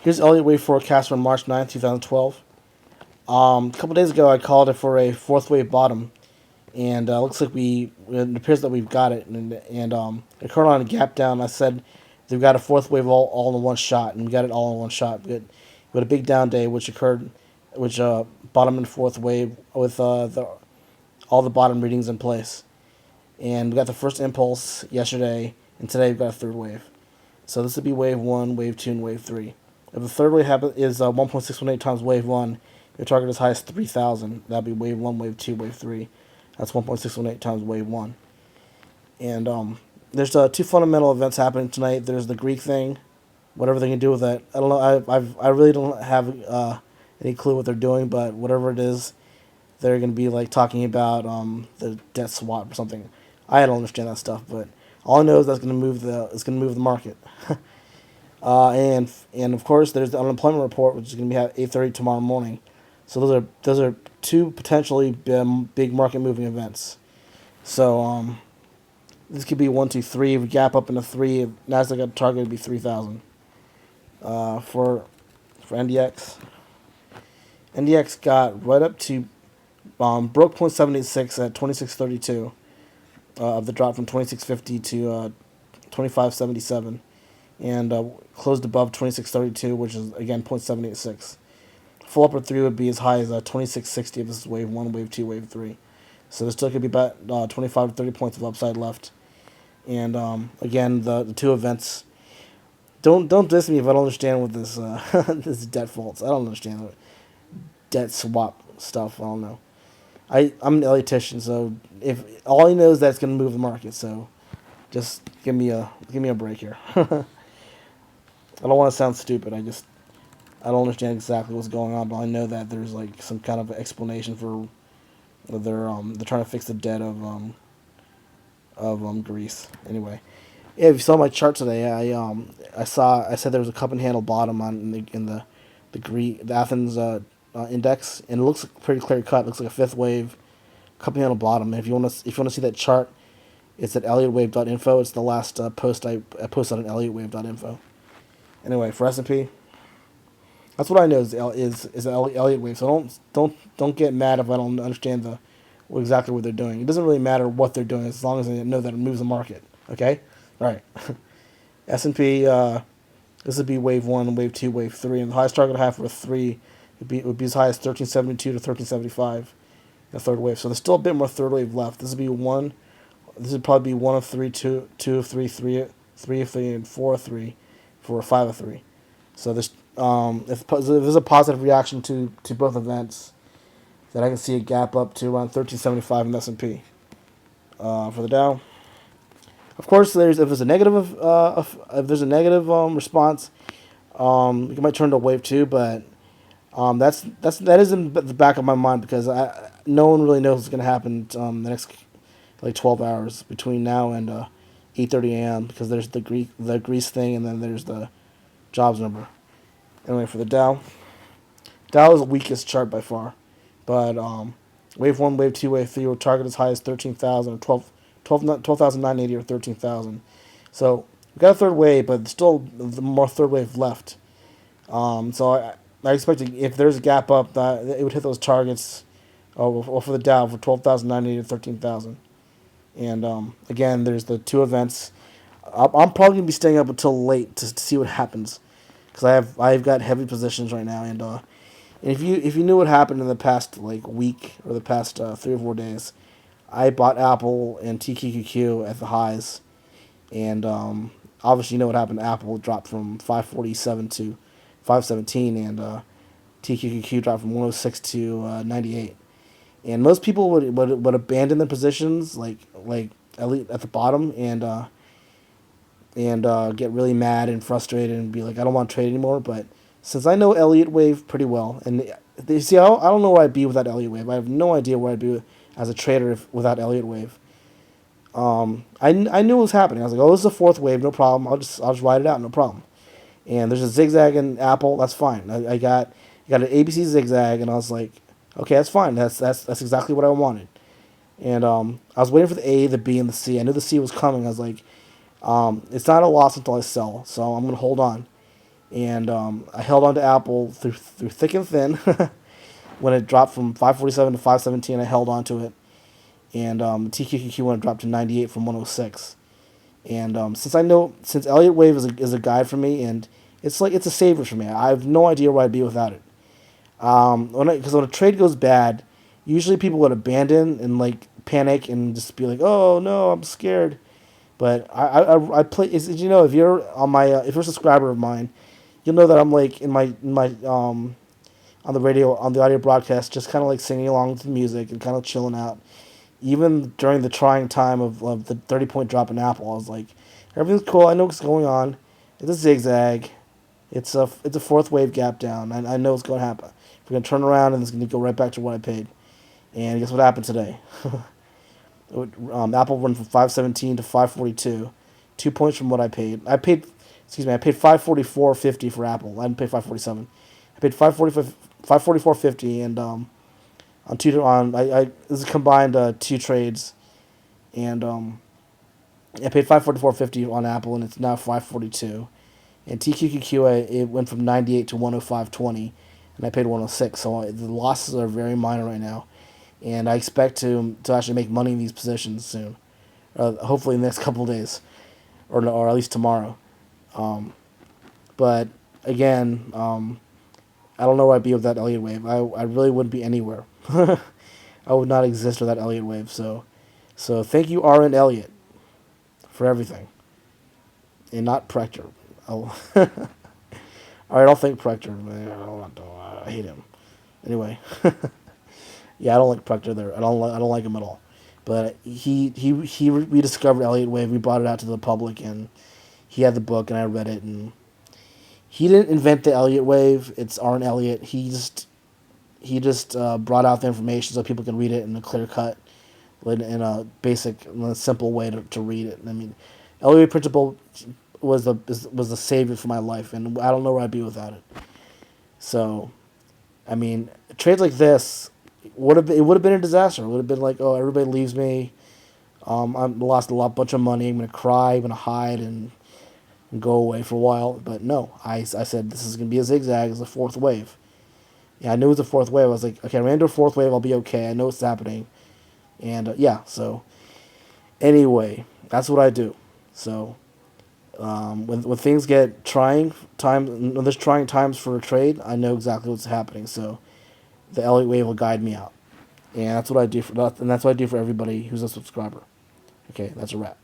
Here's Elliott wave forecast for March 9th, 2012. A couple days ago, I called it for a fourth wave bottom, and looks like it appears that we've got it. And it occurred on a gap down. I said we've got a fourth wave all in one shot, and we got it all in one shot. We had a big down day, which bottom and fourth wave with all the bottom readings in place. And we got the first impulse yesterday, and today we've got a third wave. So this would be wave 1, wave 2, and wave 3. If the third wave is 1.618 times wave 1, your target is high as 3,000. That'd be wave 1, wave 2, wave 3. That's 1.618 times wave 1. And there's two fundamental events happening tonight. There's the Greek thing, whatever they can do with it. I don't know. I really don't have any clue what they're doing, but whatever it is, they're going to be like talking about the debt swap or something. I don't understand that stuff, but all I know is that's going to move the market. And of course there's the unemployment report, which is going to be at 8:30 tomorrow morning. So those are two potentially big market moving events. So this could be 1, 2, 3. If we gap up into 3, if Nasdaq got target would be 3,000. For NDX, NDX got right up to broke 0.786 at 2632 of the drop from 2650 to 2577, and closed above 2632, which is again 0.786. Full upper 3 would be as high as 2660 if this is wave 1, wave 2, wave 3. So there still could be about 25 to 30 points of upside left. And again, the two events. Don't diss me if I don't understand what this this debt faults. I don't understand the debt swap stuff. I don't know. I'm an Elliottician, so if all I know is that it's going to move the market, so just give me a break here. I don't want to sound stupid. I don't understand exactly what's going on, but I know that there's like some kind of explanation for they're trying to fix the debt of Greece. Anyway, yeah, if you saw my chart today, I said there was a cup and handle bottom in the Athens index, and it looks pretty clear cut. It looks like a fifth wave, cup and handle bottom. And if you want to see that chart, it's at elliottwave.info. It's the last post I posted on elliottwave.info. Anyway, for S&P, that's what I know is Elliott wave. So don't get mad if I don't understand exactly what they're doing. It doesn't really matter what they're doing as long as I know that it moves the market. Okay, all right. S&P. This would be wave 1, wave 2, wave 3, and the highest target I have for 3 would be as high as 1372 to 1375. The third wave. So there's still a bit more third wave left. This would be one. This would probably be 1 of 3, 2 of 3, 3 of 3, and 4 of 3, for 5 of 3. So there's if there's a positive reaction to both events, then I can see a gap up to around 1375 in S&P. For the Dow, of course, if there's a negative response, you might turn to wave 2, but that is in the back of my mind because no one really knows what's going to happen the next like 12 hours between now and 8:30 a.m. because there's the Greece thing, and then there's the jobs number. Anyway, for the Dow is the weakest chart by far, but wave 1, wave 2, wave 3 will target as high as 13,000 or 12,980 or 13,000. So we got a third wave, but still the more third wave left. So I expect if there's a gap up, that it would hit those targets, or for the Dow for 12,980 to 13,000. And again, there's the two events. I'm probably gonna be staying up until late to see what happens, because I've got heavy positions right now, and if you knew what happened in the past like week or the past 3 or 4 days, I bought Apple and TQQQ at the highs, and obviously you know what happened. Apple dropped from 547 to 517, and TQQQ dropped from 106 to 98. And most people would abandon their positions like at the bottom, and get really mad and frustrated and be like, I don't want to trade anymore. But since I know Elliott Wave pretty well, and you see, I don't know where I'd be without Elliott Wave. I have no idea where I'd be as a trader without Elliott Wave. I knew what was happening. I was like, oh, this is a fourth wave, no problem. I'll just ride it out, no problem. And there's a zigzag in Apple, that's fine. I got an ABC zigzag, and I was like, okay, that's fine. That's exactly what I wanted. And I was waiting for the A, the B, and the C. I knew the C was coming. I was like, it's not a loss until I sell, so I'm gonna hold on. and I held on to Apple through thick and thin. When it dropped from 547 to 517, I held on to it, and TQQQ when it dropped to 98 from 106. And since Elliott Wave is a guide for me, and it's a savior for me. I have no idea where I'd be without it. Because when a trade goes bad, usually people would abandon and like panic and just be like, "Oh no, I'm scared." But I play. You know, if you're on my if you're a subscriber of mine, you'll know that I'm like in my on the radio on the audio broadcast, just kind of like singing along to the music and kind of chilling out. Even during the trying time of the 30-point drop in Apple, I was like, everything's cool. I know what's going on. It's a zigzag. It's a fourth wave gap down. I know what's going to happen. We're going to turn around and it's going to go right back to what I paid. And guess what happened today? Apple went from 517 to 542, 2 points from what I paid. I paid 544.50 for Apple. I didn't pay 547. I paid 544.50, and on two on I this is combined two trades, and I paid 544.50 on Apple, and it's now 542. And TQQQ it went from 98 to 105.20, and I paid 106. So the losses are very minor right now, and I expect to actually make money in these positions soon, hopefully in the next couple of days, or at least tomorrow. But again, I don't know where I'd be with that Elliott wave. I really wouldn't be anywhere. I would not exist without Elliott wave. So thank you, R and Elliott, for everything, and not Proctor. All right, I'll thank Proctor. I hate him. Anyway, yeah, I don't like Proctor there. I don't like him at all. But he rediscovered Elliott wave. We brought it out to the public, and he had the book, and I read it, and he didn't invent the Elliott wave. It's Arn Elliott. He just brought out the information so people can read it in a clear cut, in a basic, in a simple way to read it. I mean, Elliott principle was the savior for my life, and I don't know where I'd be without it. So, I mean, trades like this it would have been a disaster. It would have been like, oh, everybody leaves me. I lost bunch of money. I'm gonna cry. I'm gonna hide and go away for a while. But no, I said this is gonna be a zigzag. It's a fourth wave. Yeah, I knew it was a fourth wave. I was like, okay, I'm into a fourth wave. I'll be okay. I know it's happening. And yeah, so anyway, that's what I do. So when things get when there's trying times for a trade, I know exactly what's happening. So the Elliott wave will guide me out, and that's what I do for that, and that's what I do for everybody who's a subscriber. Okay, that's a wrap.